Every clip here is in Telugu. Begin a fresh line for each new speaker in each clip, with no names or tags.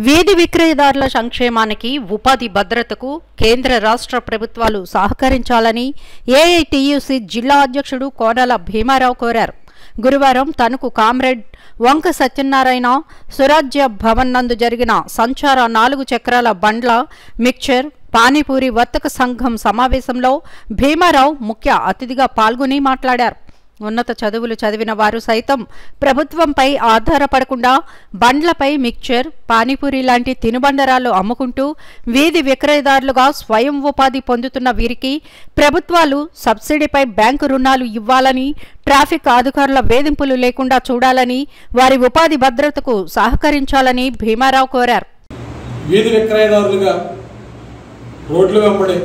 వీధి విక్రయదారుల సంక్షేమానికి ఉపాధి భద్రతకు కేంద్ర రాష్ట్ర ప్రభుత్వాలు సహకరించాలని ఏఐటియుసి జిల్లా అధ్యక్షుడు కోడాల భీమారావు కోరారు. గురువారం తణుకు కామ్రేడ్ వంక సత్యనారాయణ స్వరాజ్య భవన్ నందు జరిగిన సంచార 4 చక్రాల బండ్ల మిక్చర్ పానీపూరి వర్తక సంఘం సమావేశంలో భీమారావు ముఖ్య అతిథిగా పాల్గొని మాట్లాడారు. ఉన్నత చదువులు చదివిన వారు సైతం ప్రభుత్వంపై ఆధారపడకుండా బండ్లపై మిక్చర్ పానీపూరి లాంటి తినుబండరాలు అమ్ముకుంటూ వీధి విక్రయదారులుగా స్వయం ఉపాధి పొందుతున్న వీరికి ప్రభుత్వాలు సబ్సిడీపై బ్యాంకు రుణాలు ఇవ్వాలని, ట్రాఫిక్ అధికారుల వేధింపులు లేకుండా చూడాలని, వారి ఉపాధి భద్రతకు సహకరించాలని భీమారావు కోరారు.
వీధి విక్రయదారులుగా రోడ్లు వెంబడి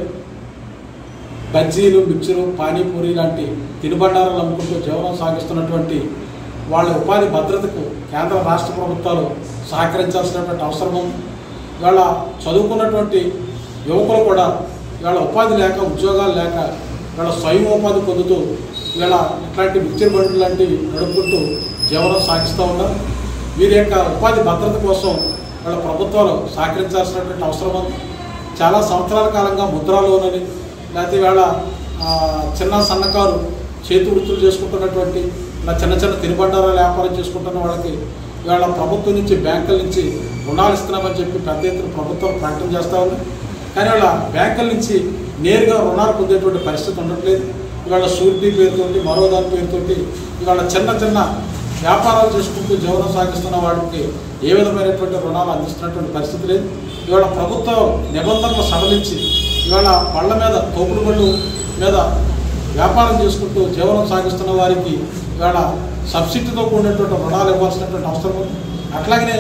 బజ్జీలు, మిక్చరు, పానీపూరి లాంటి తినుబండారాలు అమ్ముకుంటూ జీవనం సాగిస్తున్నటువంటి వాళ్ళ ఉపాధి భద్రతకు కేంద్ర రాష్ట్ర ప్రభుత్వాలు సహకరించాల్సినటువంటి అవసరం ఉంది. ఇవాళ చదువుకున్నటువంటి యువకులు కూడా ఇవాళ ఉపాధి లేక, ఉద్యోగాలు లేక ఇవాళ స్వయం ఉపాధి పొందుతూ ఇవాళ ఇట్లాంటి మిక్చర్ బండ్లు లాంటివి నడుపుకుంటూ జీవనం సాగిస్తూ ఉన్నారు. వీరి యొక్క ఉపాధి భద్రత కోసం ఇవాళ ప్రభుత్వాలు సహకరించాల్సినటువంటి అవసరం ఉంది. చాలా సంవత్సరాల కాలంగా ముద్రా లోన్ అని, లేకపోతే ఇవాళ చిన్న సన్నకారు చేతి వృత్తులు చేసుకుంటున్నటువంటి ఇలా చిన్న చిన్న తినుబండారాలు వ్యాపారం చేసుకుంటున్న వాళ్ళకి ఇవాళ ప్రభుత్వం నుంచి, బ్యాంకుల నుంచి రుణాలు ఇస్తున్నామని చెప్పి పెద్ద ఎత్తున ప్రభుత్వం ప్రకటన చేస్తూ ఉంది. కానీ ఇవాళ బ్యాంకుల నుంచి నేరుగా రుణాలు పొందేటువంటి పరిస్థితి ఉండట్లేదు. ఇవాళ షూరిటీ పేరుతోటి, మరో దాని పేరుతోటి ఇవాళ చిన్న చిన్న వ్యాపారాలు చేసుకుంటూ జీవనం సాగిస్తున్న వాళ్ళకి ఏ విధమైనటువంటి రుణాలు అందిస్తున్నటువంటి పరిస్థితి లేదు. ఇవాళ ప్రభుత్వం నిబంధనలు సడలించి ఇవాళ పళ్ళ మీద, తోపుడు బళ్ళు మీద వ్యాపారం చేసుకుంటూ జీవనం సాగిస్తున్న వారికి ఇవాళ సబ్సిడీతో కూడినటువంటి రుణాలు ఇవ్వాల్సినటువంటి అవసరం ఉంది. అట్లాగనే